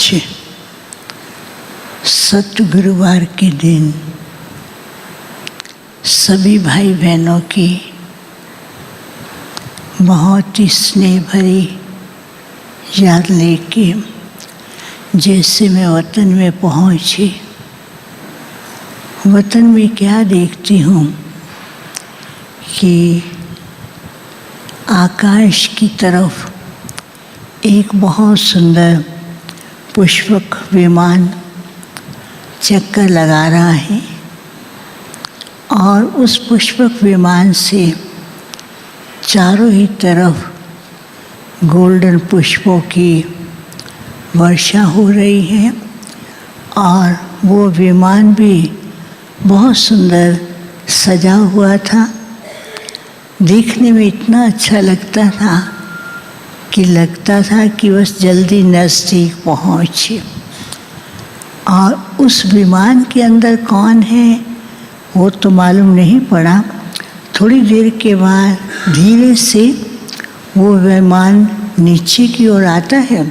आज सतगुरुवार के दिन सभी भाई बहनों की बहुत ही स्नेह भरी याद लेके जैसे मैं वतन में पहुंची, वतन में क्या देखती हूँ कि आकाश की तरफ एक बहुत सुंदर पुष्पक विमान चक्कर लगा रहा है और उस पुष्पक विमान से चारों ही तरफ गोल्डन पुष्पों की वर्षा हो रही है और वो विमान भी बहुत सुंदर सजा हुआ था। देखने में इतना अच्छा लगता था कि बस जल्दी नज़दीक पहुँचे। और उस विमान के अंदर कौन है वो तो मालूम नहीं पड़ा। थोड़ी देर के बाद धीरे से वो विमान नीचे की ओर आता है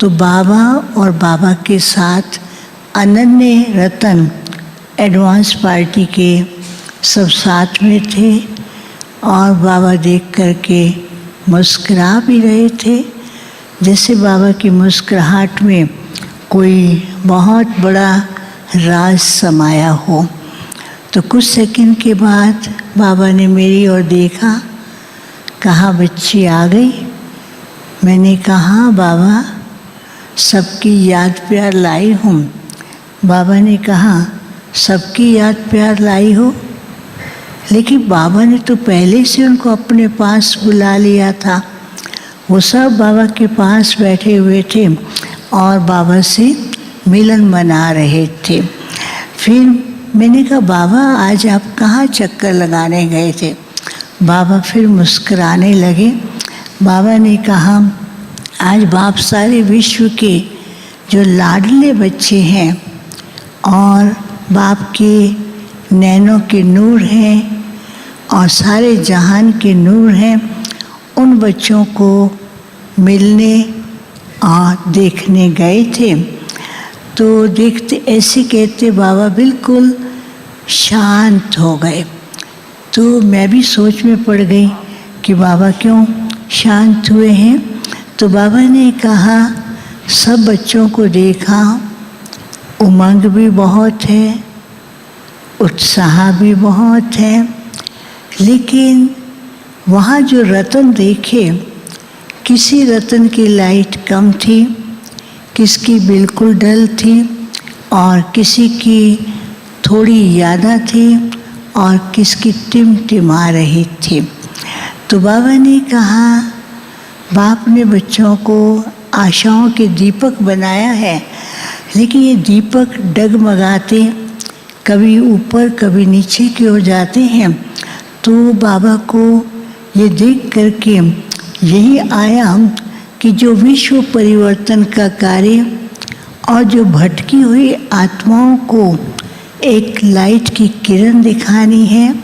तो बाबा और बाबा के साथ अनन्य रतन एडवांस पार्टी के सब साथ में थे और बाबा देख करके मुस्कुरा भी रहे थे, जैसे बाबा की मुस्कुराहट में कोई बहुत बड़ा राज समाया हो। तो कुछ सेकंड के बाद बाबा ने मेरी ओर देखा, कहा बच्ची आ गई। मैंने कहा बाबा सबकी याद प्यार लाई हूँ। बाबा ने कहा सबकी याद प्यार लाई हो, लेकिन बाबा ने तो पहले से उनको अपने पास बुला लिया था। वो सब बाबा के पास बैठे हुए थे और बाबा से मिलन मना रहे थे। फिर मैंने कहा बाबा आज आप कहाँ चक्कर लगाने गए थे? बाबा फिर मुस्कुराने लगे। बाबा ने कहा आज बाप सारे विश्व के जो लाडले बच्चे हैं और बाप के नैनों के नूर हैं और सारे जहान के नूर हैं, उन बच्चों को मिलने और देखने गए थे। तो देखते ऐसे कहते बाबा बिल्कुल शांत हो गए। तो मैं भी सोच में पड़ गई कि बाबा क्यों शांत हुए हैं। तो बाबा ने कहा सब बच्चों को देखा, उमंग भी बहुत है, उत्साह भी बहुत है, लेकिन वहाँ जो रतन देखे, किसी रतन की लाइट कम थी, किसकी बिल्कुल डल थी और किसी की थोड़ी ज़्यादा थी और किसकी टिमटिमा रही थी। तो बाबा ने कहा बाप ने बच्चों को आशाओं के दीपक बनाया है, लेकिन ये दीपक डगमगाते कभी ऊपर कभी नीचे की ओर जाते हैं। तो बाबा को ये देख करके यही आया कि जो विश्व परिवर्तन का कार्य और जो भटकी हुई आत्माओं को एक लाइट की किरण दिखानी है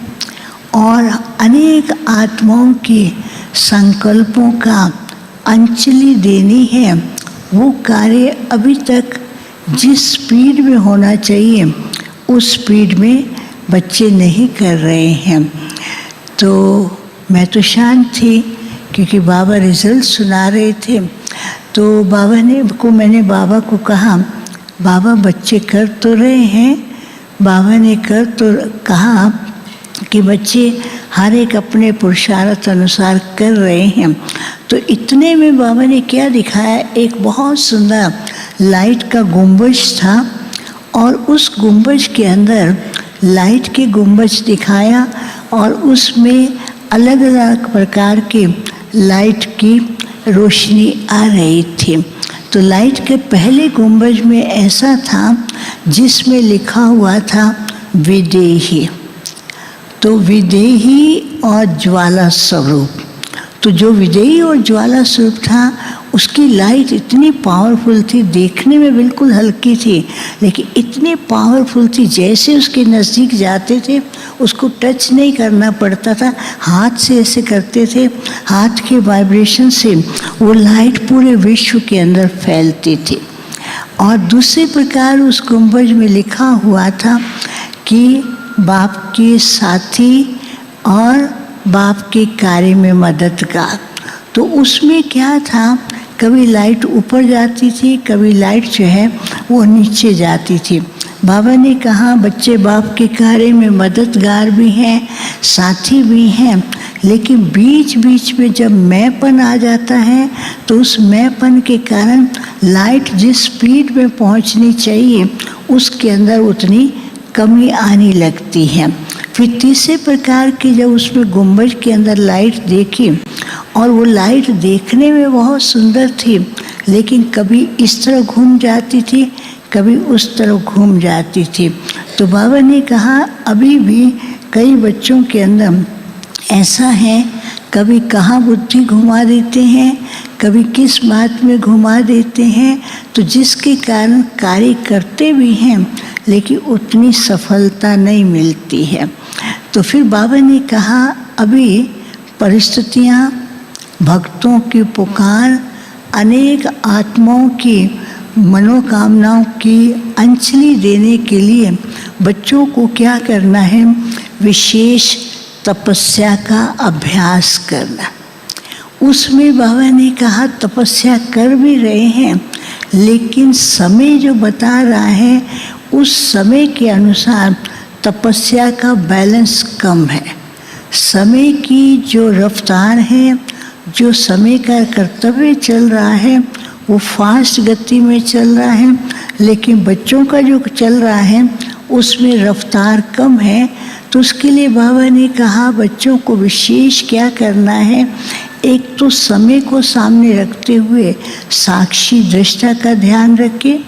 और अनेक आत्माओं के संकल्पों का अंजलि देनी है, वो कार्य अभी तक जिस स्पीड में होना चाहिए उस स्पीड में बच्चे नहीं कर रहे हैं। तो मैं तो शांत थी क्योंकि बाबा रिजल्ट सुना रहे थे। तो मैंने बाबा को कहा बाबा बच्चे कर तो रहे हैं। बाबा ने कहा कि बच्चे हर एक अपने पुरुषार्थ अनुसार कर रहे हैं। तो इतने में बाबा ने क्या दिखाया, एक बहुत सुंदर लाइट का गुंबज था और उस गुंबज के अंदर लाइट के गुंबज दिखाया और उसमें अलग अलग प्रकार के लाइट की रोशनी आ रही थी। तो लाइट के पहले गुंबज में ऐसा था जिसमें लिखा हुआ था विदेही। तो विदेही और ज्वाला स्वरूप, तो जो विदेही और ज्वाला स्वरूप था उसकी लाइट इतनी पावरफुल थी, देखने में बिल्कुल हल्की थी लेकिन इतनी पावरफुल थी, जैसे उसके नज़दीक जाते थे उसको टच नहीं करना पड़ता था, हाथ से ऐसे करते थे, हाथ के वाइब्रेशन से वो लाइट पूरे विश्व के अंदर फैलती थी। और दूसरे प्रकार उस गुंबज में लिखा हुआ था कि बाप के साथी और बाप के कार्य में मददगार। तो उसमें क्या था, कभी लाइट ऊपर जाती थी, कभी लाइट जो है वो नीचे जाती थी। बाबा ने कहा बच्चे बाप के कार्य में मददगार भी हैं, साथी भी हैं, लेकिन बीच बीच में जब मैंपन आ जाता है तो उस मैंपन के कारण लाइट जिस स्पीड में पहुंचनी चाहिए उसके अंदर उतनी कमी आने लगती है। फिर तीसरे प्रकार की जब उसमें गुंबज के अंदर लाइट देखी और वो लाइट देखने में बहुत सुंदर थी, लेकिन कभी इस तरह घूम जाती थी, कभी उस तरफ घूम जाती थी। तो बाबा ने कहा अभी भी कई बच्चों के अंदर ऐसा है, कभी कहाँ बुद्धि घुमा देते हैं, कभी किस बात में घुमा देते हैं, तो जिसके कारण कार्य करते भी हैं लेकिन उतनी सफलता नहीं मिलती है। तो फिर बाबा ने कहा अभी परिस्थितियाँ, भक्तों की पुकार, अनेक आत्माओं की मनोकामनाओं की अंजलि देने के लिए बच्चों को क्या करना है, विशेष तपस्या का अभ्यास करना। उसमें बाबा ने कहा तपस्या कर भी रहे हैं, लेकिन समय जो बता रहा है उस समय के अनुसार तपस्या का बैलेंस कम है। समय की जो रफ्तार है, जो समय का कर्तव्य चल रहा है वो फास्ट गति में चल रहा है, लेकिन बच्चों का जो चल रहा है उसमें रफ्तार कम है। तो उसके लिए बाबा ने कहा बच्चों को विशेष क्या करना है, एक तो समय को सामने रखते हुए साक्षी दृष्टा का ध्यान रखें,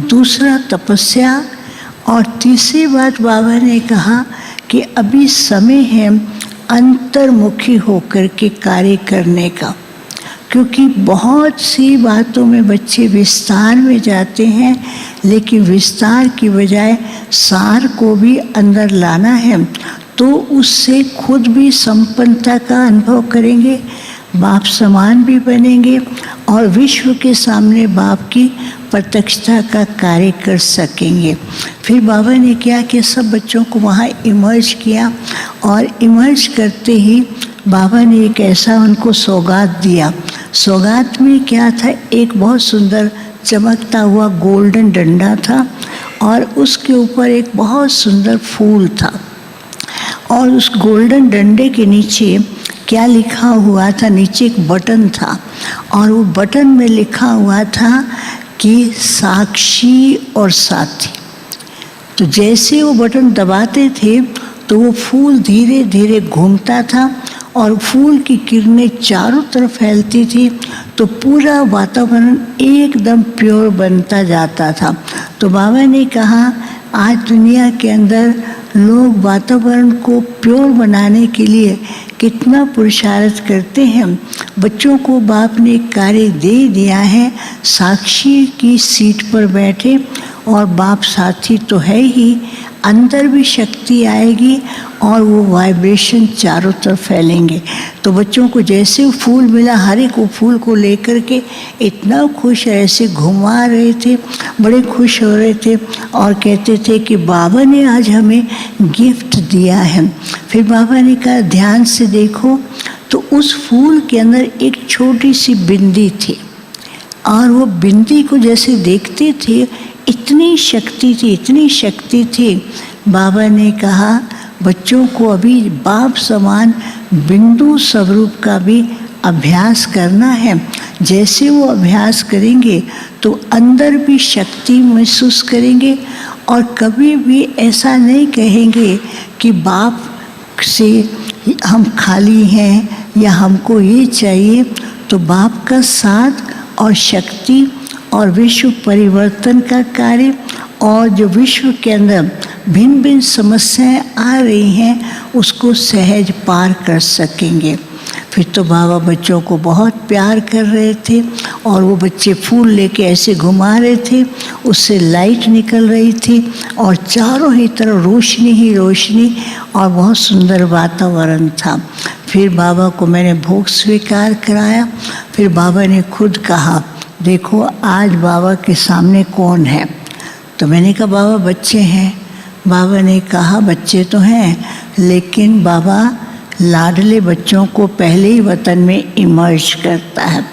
दूसरा तपस्या, और तीसरी बात बाबा ने कहा कि अभी समय है अंतर्मुखी होकर के कार्य करने का, क्योंकि बहुत सी बातों में बच्चे विस्तार में जाते हैं, लेकिन विस्तार की बजाय सार को भी अंदर लाना है, तो उससे खुद भी संपन्नता का अनुभव करेंगे, बाप समान भी बनेंगे और विश्व के सामने बाप की प्रत्यक्षता का कार्य कर सकेंगे। फिर बाबा ने क्या कि सब बच्चों को वहाँ इमर्ज किया, और इमर्ज करते ही बाबा ने एक ऐसा उनको सौगात दिया। सौगात में क्या था, एक बहुत सुंदर चमकता हुआ गोल्डन डंडा था और उसके ऊपर एक बहुत सुंदर फूल था, और उस गोल्डन डंडे के नीचे क्या लिखा हुआ था, नीचे एक बटन था और वो बटन में लिखा हुआ था कि साक्षी और साथी। तो जैसे वो बटन दबाते थे तो वो फूल धीरे धीरे घूमता था और फूल की किरणें चारों तरफ फैलती थी, तो पूरा वातावरण एकदम प्योर बनता जाता था। तो बाबा ने कहा आज दुनिया के अंदर लोग वातावरण को प्योर बनाने के लिए कितना पुरुषार्थ करते हैं। बच्चों को बाप ने कार्य दे दिया है, साक्षी की सीट पर बैठे, और बाप साथी तो है ही, अंदर भी शक्ति आएगी और वो वाइब्रेशन चारों तरफ फैलेंगे। तो बच्चों को जैसे फूल मिला, हर एक फूल को लेकर के इतना खुश ऐसे घुमा रहे थे, बड़े खुश हो रहे थे और कहते थे कि बाबा ने आज हमें गिफ्ट दिया है। फिर बाबा ने कहा ध्यान से देखो, तो उस फूल के अंदर एक छोटी सी बिंदी थी, और वो बिंदी को जैसे देखते थे इतनी शक्ति थी, इतनी शक्ति थी। बाबा ने कहा बच्चों को अभी बाप समान बिंदु स्वरूप का भी अभ्यास करना है। जैसे वो अभ्यास करेंगे तो अंदर भी शक्ति महसूस करेंगे, और कभी भी ऐसा नहीं कहेंगे कि बाप से हम खाली हैं या हमको ये चाहिए। तो बाप का साथ और शक्ति और विश्व परिवर्तन का कार्य, और जो विश्व के अंदर भिन्न भिन्न समस्याएं आ रही हैं उसको सहज पार कर सकेंगे। फिर तो बाबा बच्चों को बहुत प्यार कर रहे थे, और वो बच्चे फूल लेके ऐसे घुमा रहे थे, उससे लाइट निकल रही थी और चारों ही तरफ रोशनी ही रोशनी, और बहुत सुंदर वातावरण था। फिर बाबा को मैंने भोग स्वीकार कराया। फिर बाबा ने खुद कहा देखो आज बाबा के सामने कौन है। तो मैंने कहा बाबा बच्चे हैं। बाबा ने कहा बच्चे तो हैं, लेकिन बाबा लाडले बच्चों को पहले ही वतन में इमर्ज करता है।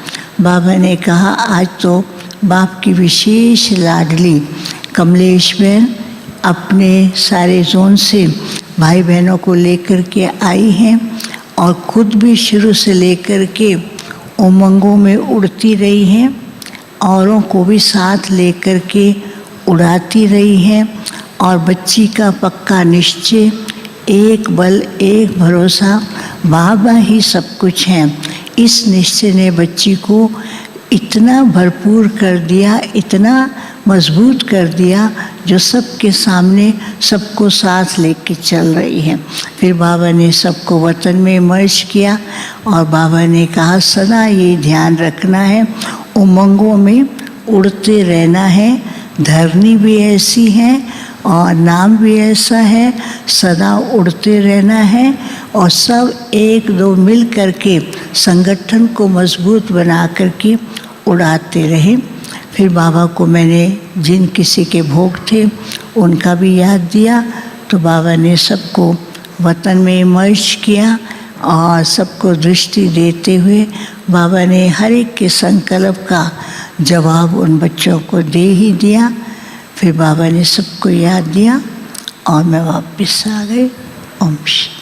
बाबा ने कहा आज तो बाप की विशेष लाडली कमलेश बहन अपने सारे जोन से भाई बहनों को लेकर के आई हैं और खुद भी शुरू से लेकर के उमंगों में उड़ती रही हैं, औरों को भी साथ लेकर के उड़ाती रही हैं। और बच्ची का पक्का निश्चय, एक बल एक भरोसा, बाबा ही सब कुछ है, इस निश्चय ने बच्ची को इतना भरपूर कर दिया, इतना मजबूत कर दिया, जो सबके सामने सबको साथ लेके चल रही है। फिर बाबा ने सबको वतन में मर्ज किया और बाबा ने कहा सदा ये ध्यान रखना है, उमंगों में उड़ते रहना है। धरनी भी ऐसी है और नाम भी ऐसा है, सदा उड़ते रहना है और सब एक दो मिल करके संगठन को मजबूत बना करके उड़ाते रहे। फिर बाबा को मैंने जिन किसी के भोग थे उनका भी याद दिया, तो बाबा ने सबको वतन में मर्ज किया और सबको दृष्टि देते हुए बाबा ने हर एक के संकल्प का जवाब उन बच्चों को दे ही दिया। फिर बाबा ने सबको याद दिया और मैं वापस आ गई। ओम शांति।